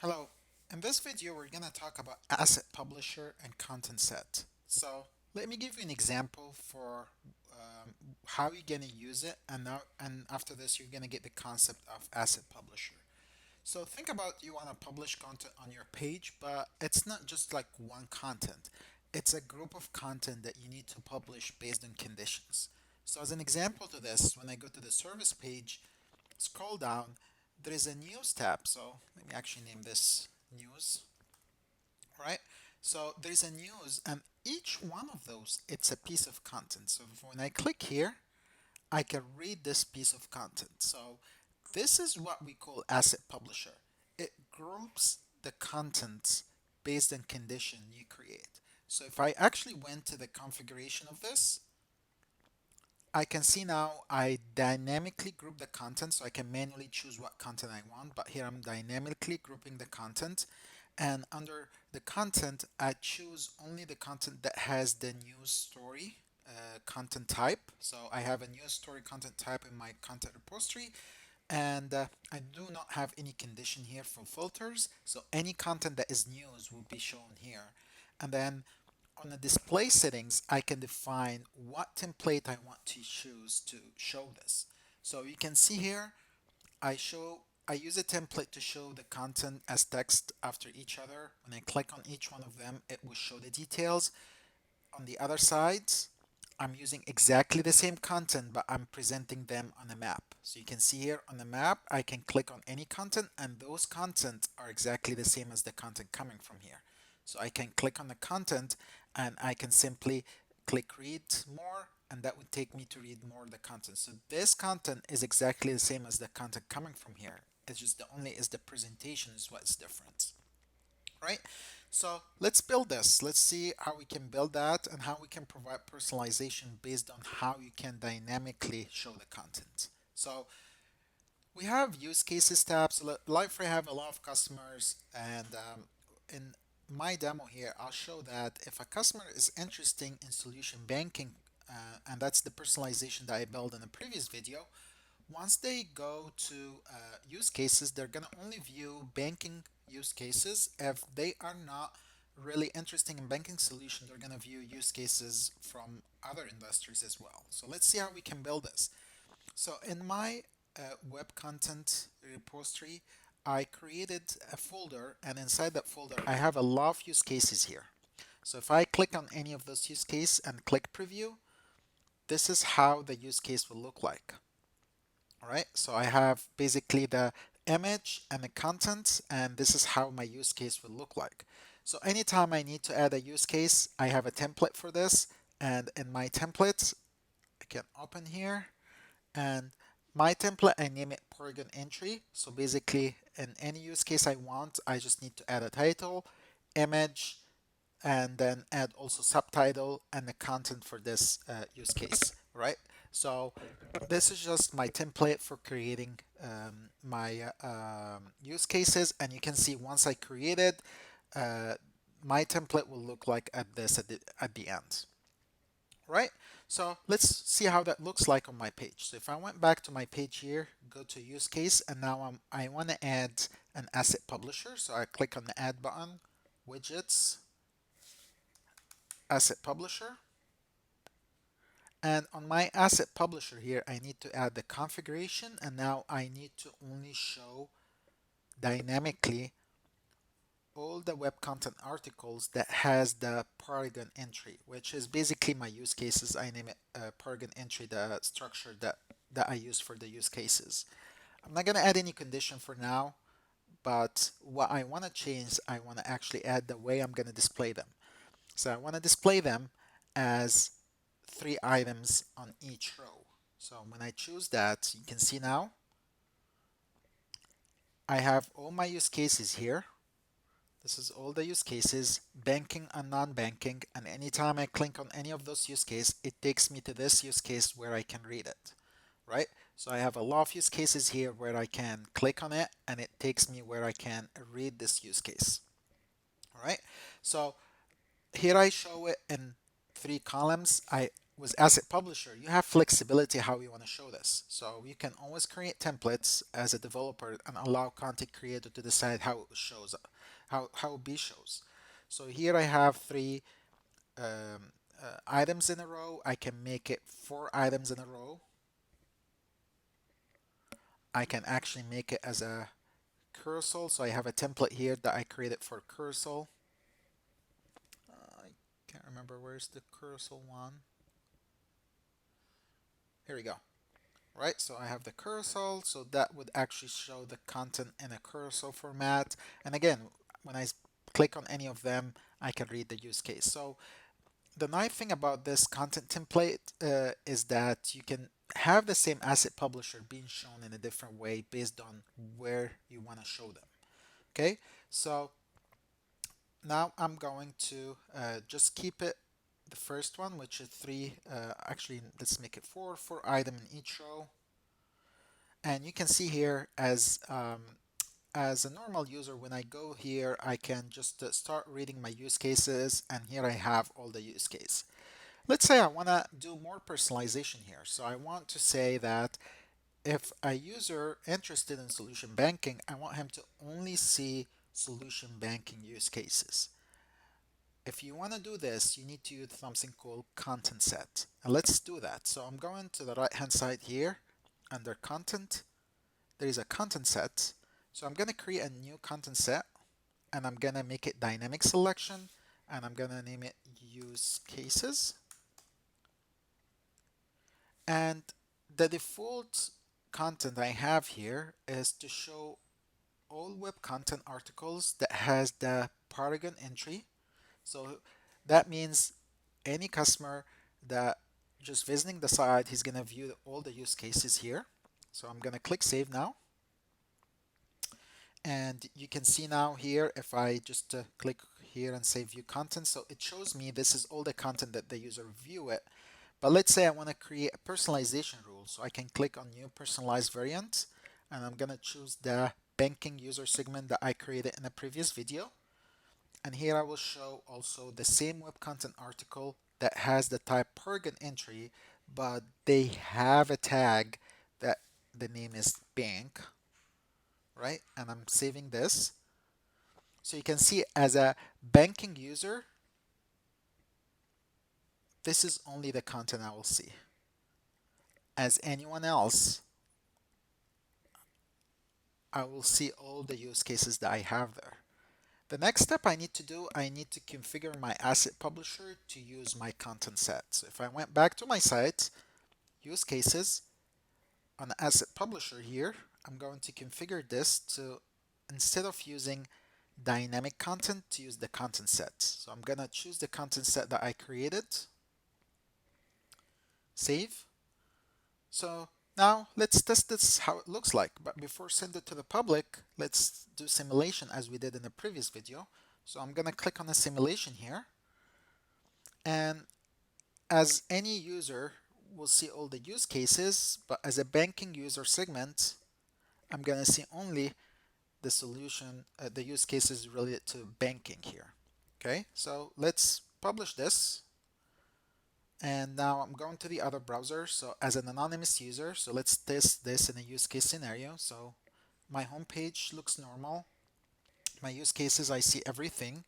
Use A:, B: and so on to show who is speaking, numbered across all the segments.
A: Hello, in this video we're going to talk about asset publisher and content set. So let me give you an example for how you're going to use it, and after this you're going to get the concept of asset publisher. So think about you want to publish content on your page, but it's not just like one content. It's a group of content that you need to publish based on conditions. So as an example to this, when I go to the service page, scroll down, there is a news tab. So let me actually name this news, right? So there's a news, and each one of those, it's a piece of content. So when I click here, I can read this piece of content. So this is what we call asset publisher. It groups the contents based on condition you create. So if I actually went to the configuration of this, I can see now I dynamically group the content, so I can manually choose what content I want, but here I'm dynamically grouping the content. And under the content, I choose only the content that has the news story content type. So I have a news story content type in my content repository, and I do not have any condition here for filters. So any content that is news will be shown here. And then on the display settings, I can define what template I want to choose to show this. So you can see here, I use a template to show the content as text after each other. When I click on each one of them, it will show the details. On the other sides, I'm using exactly the same content, but I'm presenting them on a map. So you can see here on the map, I can click on any content, and those content are exactly the same as the content coming from here. So I can click on the content and I can simply click read more, and that would take me to read more of the content. So this content is exactly the same as the content coming from here. It's just the only is the presentation is what's different, right? So let's build this. Let's see how we can build that and how we can provide personalization based on how you can dynamically show the content. So we have use cases tabs. Liferay have a lot of customers, and in my demo here, I'll show that if a customer is interested in solution banking, and that's the personalization that I built in the previous video, once they go to use cases, they're going to only view banking use cases. If they are not really interested in banking solution, they're going to view use cases from other industries as well. So let's see how we can build this. So in my web content repository, I created a folder, and inside that folder, I have a lot of use cases here. So if I click on any of those use cases and click preview, this is how the use case will look like. All right, so I have basically the image and the content, and this is how my use case will look like. So anytime I need to add a use case, I have a template for this, and in my templates, I can open here, and my template, I name it Polygon entry. So basically, in any use case I want, I just need to add a title, image, and then add also subtitle and the content for this use case, right? So this is just my template for creating my use cases, and you can see once I create it, uh, my template will look like at this at the end, right? So let's see how that looks like on my page. So if I went back to my page here, go to use case, and now I want to add an asset publisher. So I click on the add button, widgets, asset publisher. And on my asset publisher here, I need to add the configuration, and now I need to only show dynamically all the web content articles that has the Polygon entry, which is basically my use cases. I name it Polygon entry, the structure that I use for the use cases. I'm not going to add any condition for now, but what I want to change, I want to actually add the way I'm going to display them. So I want to display them as 3 items on each row. So when I choose that, you can see now I have all my use cases here. This is all the use cases, banking and non-banking, and anytime I click on any of those use cases, it takes me to this use case where I can read it, right? So I have a lot of use cases here where I can click on it, and it takes me where I can read this use case, all right? So here I show it in 3 columns. with Asset Publisher, you have flexibility how you want to show this. So you can always create templates as a developer and allow content creator to decide how it shows, how B shows. So here I have three items in a row. I can make it 4 items in a row. I can actually make it as a cursor. So I have a template here that I created for cursor. I can't remember where's the cursor one. Here we go. Right, so I have the cursor, so that would actually show the content in a cursor format. And again, when I click on any of them, I can read the use case. So the nice thing about this content template is that you can have the same asset publisher being shown in a different way based on where you want to show them. Okay, so now I'm going to just keep it the first one, which is three. Actually, let's make it four item in each row. And you can see here as a normal user, when I go here, I can just start reading my use cases, and here I have all the use case. Let's say I want to do more personalization here. So I want to say that if a user interested in solution banking, I want him to only see solution banking use cases. If you want to do this, you need to use something called content set. And let's do that. So I'm going to the right hand side here under content. There is a content set. So I'm going to create a new content set, and I'm going to make it dynamic selection, and I'm going to name it use cases. And the default content I have here is to show all web content articles that has the Paragon entry. So that means any customer that just visiting the site, he's going to view all the use cases here. So I'm going to click save now. And you can see now here, if I just click here and say view content, so it shows me this is all the content that the user view it. But let's say I want to create a personalization rule. So I can click on new personalized variant, and I'm going to choose the banking user segment that I created in a previous video. And here I will show also the same web content article that has the type Paragon entry, but they have a tag that the name is bank, right? And I'm saving this. So you can see as a banking user, this is only the content I will see. As anyone else, I will see all the use cases that I have there. The next step I need to do, I need to configure my asset publisher to use my content set. So if I went back to my site, use cases, on asset publisher here, I'm going to configure this to, instead of using dynamic content, to use the content set. So I'm going to choose the content set that I created, save. So now let's test this how it looks like. But before send it to the public, let's do simulation as we did in the previous video. So I'm going to click on the simulation here. And as any user will see all the use cases, but as a banking user segment, I'm going to see only the solution, the use cases related to banking here. Okay, so let's publish this. And now I'm going to the other browser. So as an anonymous user, so let's test this in a use case scenario. So my home page looks normal. My use cases, I see everything.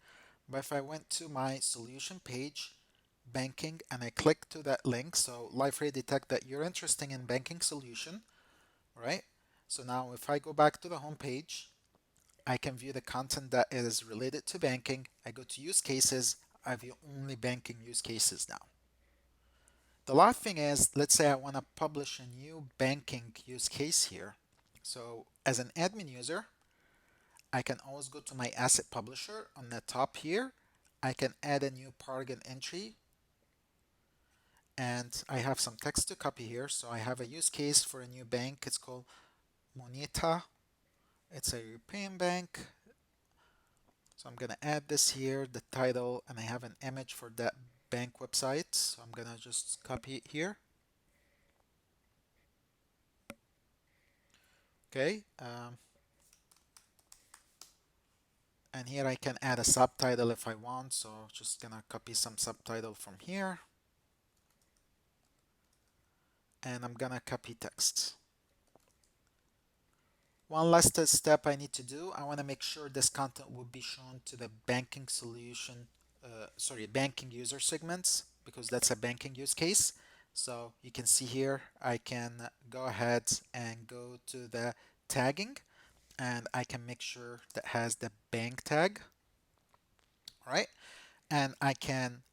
A: But if I went to my solution page, banking, and I click to that link, so Liferay detect that you're interested in banking solution, right? So now if I go back to the home page, I can view the content that is related to banking. I go to use cases. I view only banking use cases now. The last thing is, let's say I want to publish a new banking use case here. So as an admin user, I can always go to my asset publisher on the top here. I can add a new Paragon entry, and I have some text to copy here. So I have a use case for a new bank. It's called Moneta. It's a European bank. So I'm going to add this here, the title, and I have an image for that bank website. So I'm going to just copy it here. Okay. And here I can add a subtitle if I want. So just going to copy some subtitle from here. and I'm gonna copy text. One last step I need to do, I want to make sure this content will be shown to the banking solution, banking user segments, because that's a banking use case. So you can see here, I can go ahead and go to the tagging, and I can make sure that has the bank tag, all right? And I can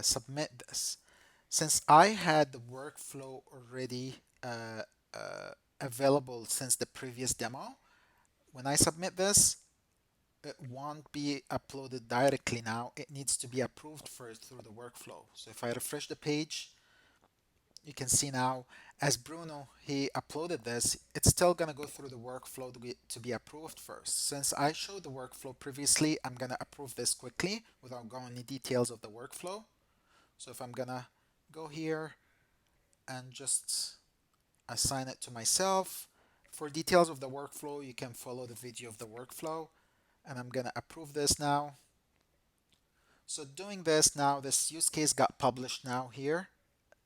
A: submit this. Since I had the workflow already available since the previous demo, when I submit this, it won't be uploaded directly now. It needs to be approved first through the workflow. So if I refresh the page, you can see now, as Bruno, he uploaded this, it's still gonna go through the workflow to be approved first. Since I showed the workflow previously, I'm gonna approve this quickly without going into details of the workflow. So if I'm gonna go here and just assign it to myself, for details of the workflow, you can follow the video of the workflow, and I'm gonna approve this now. So doing this now, this use case got published now here.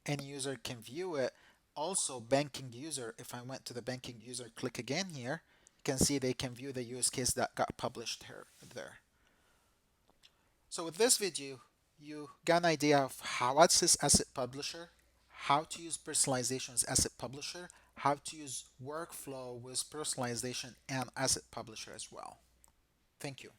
A: Any user can view it. Also, banking user, if I went to the banking user, click again here, you can see they can view the use case that got published here there. So with this video, you got an idea of what's this asset publisher, how to use personalization as asset publisher, how to use workflow with personalization and asset publisher as well. Thank you.